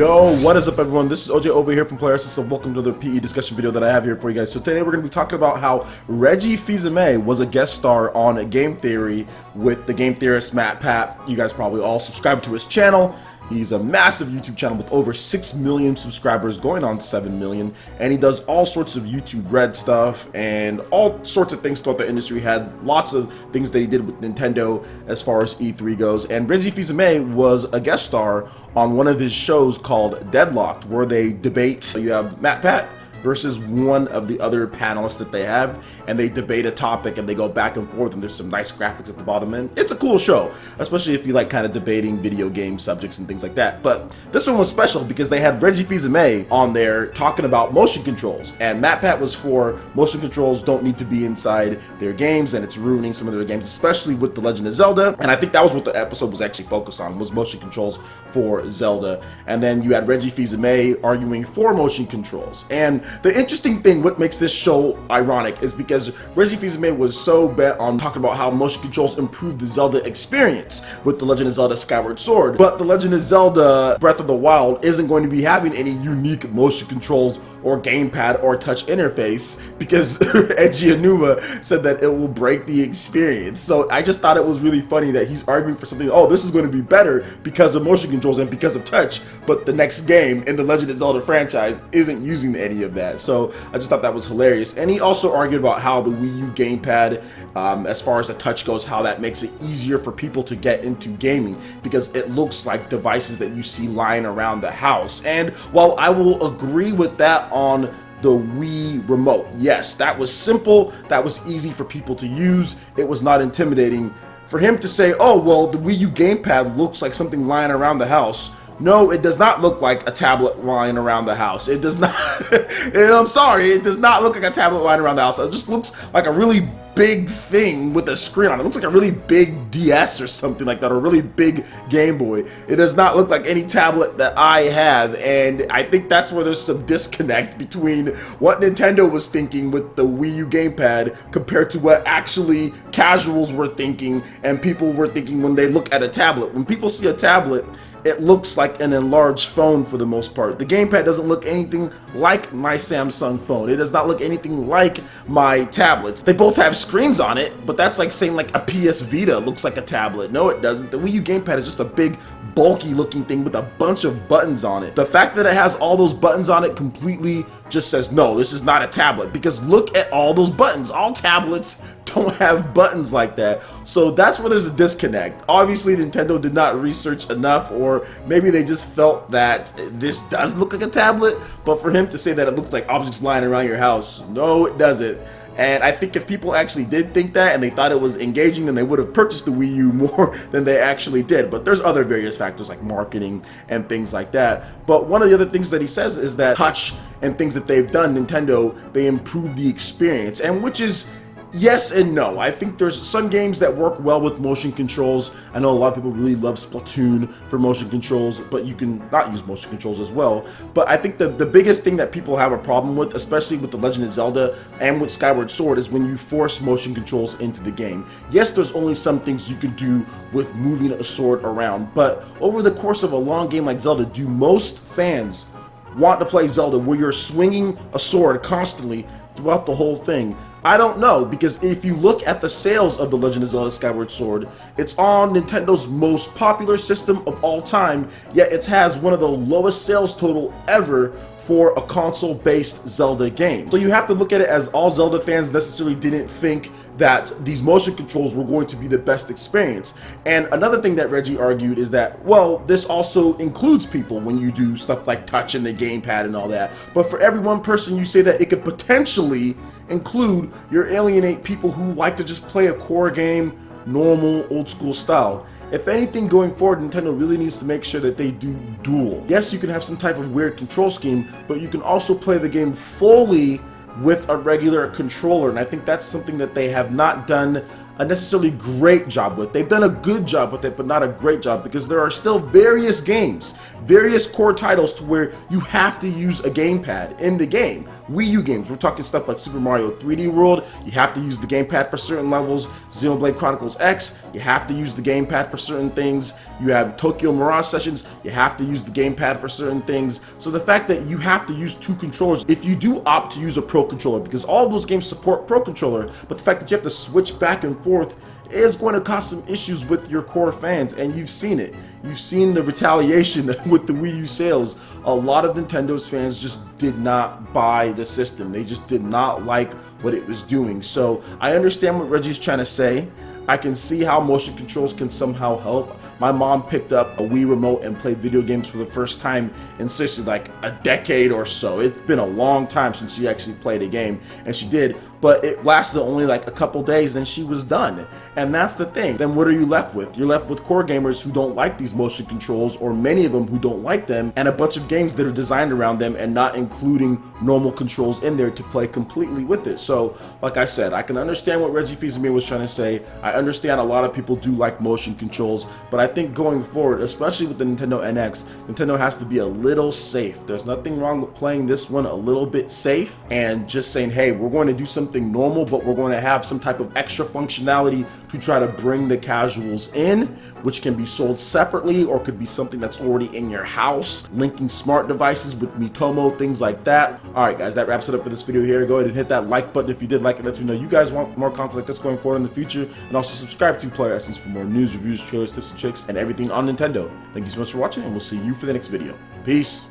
Yo, what is up everyone? This is OJ over here from PlayerEssence, and welcome to the PE discussion video that I have here for you guys. So today we're going to be talking about how Reggie was a guest star on Game Theory with the game theorist Matt Pat. You guys probably all subscribe to his channel. He's a massive YouTube channel with over 6 million subscribers, going on 7 million, and he does all sorts of YouTube Red stuff and all sorts of things throughout the industry. He had lots of things that he did with Nintendo as far as E3 goes, and Reggie was a guest star on one of his shows called Deadlocked, where they debate. You have Matt Pat versus one of the other panelists that they have, and they debate a topic and they go back and forth, and there's some nice graphics at the bottom, and it's a cool show, especially if you like kind of debating video game subjects and things like that. But this one was special because they had Reggie on there talking about motion controls, and Matt Pat was for motion controls don't need to be inside their games, and it's ruining some of their games, especially with The Legend of Zelda. And I think that was what the episode was actually focused on, was motion controls for Zelda. And then you had Reggie arguing for motion controls. And the interesting thing, what makes this show ironic, is because Reggie was so bent on talking about how motion controls improve the Zelda experience with The Legend of Zelda Skyward Sword, but The Legend of Zelda Breath of the Wild isn't going to be having any unique motion controls or gamepad or touch interface because Reggie said that it will break the experience. So I just thought it was really funny that he's arguing for something, oh, this is going to be better because of motion controls and because of touch, but the next game in the Legend of Zelda franchise isn't using any of that. So I just thought that was hilarious. And he also argued about how the Wii U gamepad, as far as the touch goes, how that makes it easier for people to get into gaming because it looks like devices that you see lying around the house. And while I will agree with that on the Wii remote, yes, that was simple, that was easy for people to use, it was not intimidating. For him to say, oh, well, the Wii U gamepad looks like something lying around the house. No, it does not look like a tablet lying around the house. It does not, I'm sorry, it does not look like a tablet lying around the house. It just looks like a really big thing with a screen on it. It looks like a really big DS or something like that, or a really big Game Boy. It does not look like any tablet that I have, and I think that's where there's some disconnect between what Nintendo was thinking with the Wii U gamepad compared to what actually casuals were thinking and people were thinking when they look at a tablet. When people see a tablet, it looks like an enlarged phone for the most part. The gamepad doesn't look anything like my Samsung phone. It does not look anything like my tablets. They both have screens on it, but that's like saying like a PS Vita looks like a tablet. No, it doesn't. The Wii U gamepad is just a big, bulky looking thing with a bunch of buttons on it. The fact that it has all those buttons on it completely just says, no, this is not a tablet, because look at all those buttons. All tablets don't have buttons like that. So that's where there's a disconnect. Obviously, Nintendo did not research enough, or maybe they just felt that this does look like a tablet, but for him to say that it looks like objects lying around your house, no, it doesn't. And I think if people actually did think that and they thought it was engaging, then they would have purchased the Wii U more than they actually did. But there's other various factors like marketing and things like that. But one of the other things that he says is that touch and things that they've done, Nintendo, they improve the experience, and which is yes and no. I think there's some games that work well with motion controls. I know a lot of people really love Splatoon for motion controls, but you can not use motion controls as well. But I think the biggest thing that people have a problem with, especially with The Legend of Zelda and with Skyward Sword, is when you force motion controls into the game. Yes, there's only some things you could do with moving a sword around, but over the course of a long game like Zelda, do most fans want to play Zelda where you're swinging a sword constantly throughout the whole thing? I don't know, because if you look at the sales of The Legend of Zelda Skyward Sword, it's on Nintendo's most popular system of all time, yet it has one of the lowest sales total ever for a console-based Zelda game. So you have to look at it as all Zelda fans necessarily didn't think that these motion controls were going to be the best experience. And another thing that Reggie argued is that, well, this also includes people when you do stuff like touch and the gamepad and all that. But for every one person you say that it could potentially include, you alienate people who like to just play a core game, normal, old school style. If anything, going forward, Nintendo really needs to make sure that they do dual. Yes, you can have some type of weird control scheme, but you can also play the game fully with a regular controller, and I think that's something that they have not done a necessarily great job with. They've done a good job with it, but not a great job, because there are still various games, various core titles to where you have to use a gamepad in the game. Wii U games, we're talking stuff like Super Mario 3D World, you have to use the gamepad for certain levels. Xenoblade Chronicles X, you have to use the gamepad for certain things. You have Tokyo Mirage Sessions, you have to use the gamepad for certain things. So the fact that you have to use 2 controllers, if you do opt to use a Pro Controller, because all of those games support Pro Controller, but the fact that you have to switch back and forth is going to cause some issues with your core fans, and you've seen it. You've seen the retaliation with the Wii U sales. A lot of Nintendo's fans just did not buy the system. They just did not like what it was doing. So I understand what Reggie's trying to say. I can see how motion controls can somehow help. My mom picked up a Wii remote and played video games for the first time in seriously like a decade or so. It's been a long time since she actually played a game, and she did, but it lasted only like a couple days and she was done. And that's the thing. Then what are you left with? You're left with core gamers who don't like these motion controls, or many of them who don't like them, and a bunch of games that are designed around them and not including normal controls in there to play completely with it. So like I said, I can understand what Reggie Fils-Aimé was trying to say. I understand a lot of people do like motion controls, but I think going forward, especially with the Nintendo NX, Nintendo has to be a little safe. There's nothing wrong with playing this one a little bit safe and just saying, hey, we're going to do something normal, but we're going to have some type of extra functionality to try to bring the casuals in, which can be sold separately or could be something that's already in your house, linking smart devices with Mitomo, things like that. Alright guys, that wraps it up for this video here. Go ahead and hit that like button if you did like it. Let me know you guys want more content like this going forward in the future, and also subscribe to PlayerEssence for more news, reviews, trailers, tips, and tricks, and everything on Nintendo. Thank you so much for watching, and we'll see you for the next video. Peace!